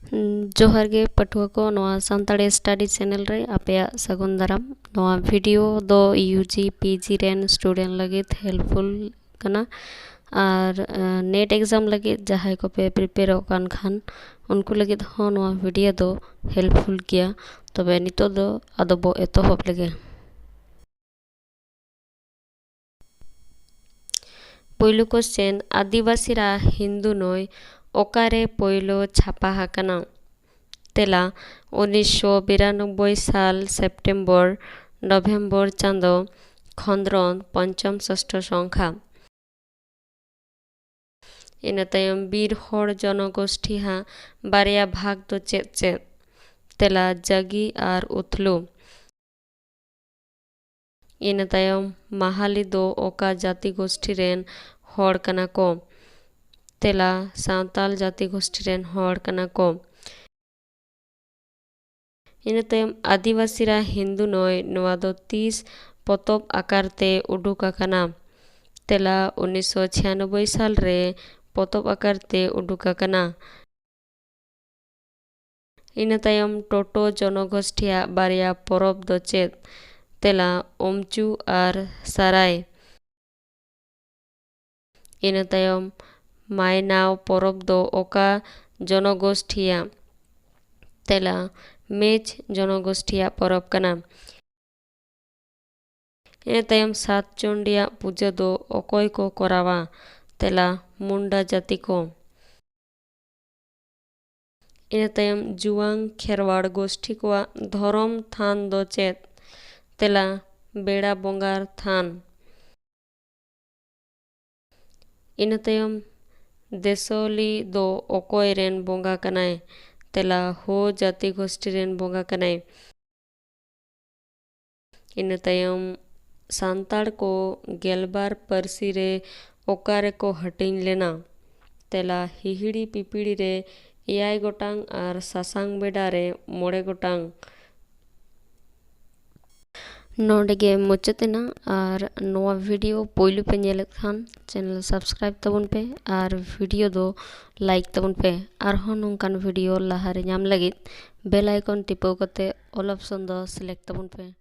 जोहार गे पठुआ को नवा सानताड़ी स्टडी चैनल रे आपया सगुन दाराम। नवा वीडियो दो यूजी पीजी रेन स्टूडेंट लगित हेल्पफुल कना और नेट एग्जाम लगित जहां को पे प्रिपेयर कान खान उनको लगित हो नवा वीडियो दो हेल्पफुल किया। तबे नितो दो आदो बो एतोहब लगे। पहलू क्वेश्चन आदिवासी रा हिंदू नय ओकारे पहलो छापा हाकाना। तेला 1992 साल सेप्टेम्बर नभेम्बर चांदो खंद्रन पंचम षष्ठ संख्या। इन तायम बीर हर जनगोष्ठी हा बारिया भाग दो चेत चेत। तेला जगी और उथलू। इन तायम माहाली दो ओका जाति गोष्ठी रेन हर कना को। तेला सांताल जाति गोष्ठी रेन हर कना को। इन तायम आदिवासी रा हिंदू नय नवा दो 30 पतब आकार ते उडुक आकाना। तेला 1996 साल रे पतब आकार ते उडुक आकाना। इन तायम टोटो जनगोष्ठिया बारिया परब दो चेत। तेला ओमचू और साराय। इन तायम मायनाव परब दो ओका जनगोष्ठिया। तेला मेच जनगोष्ठिया परब कना। इन तायम सात चंडिया पूजा दो ओकोय को करावा। तेला मुंडा जाति को। इन तायम जुआंग खेरवाड़ गोष्ठी को धरम थान दो चेत। तेला बेड़ा बोंगार थान। इन तायम देसोली दो ओकोय रेन बोंगा कनाय। तेला हो जाति गोष्ठी रेन बोंगा कनाय। इन तायम सांताड़ को गेलबार परसी रे ओकारे को हटिंग लेना। तेला हिहिड़ी पिपिड़ी रे 7 गोटांग और सासांग बेड़ा रे 9 गोटांग। नोडेगे मुचातेना और नवा वीडियो पोइलू पे नेलेत खान चैनल सब्सक्राइब तबन पे और वीडियो दो लाइक तबन पे और हो नोंकान वीडियो लाहारे नाम लगित बेल आइकन टिपो कते ऑल ऑप्शन दो सिलेक्ट तबन पे।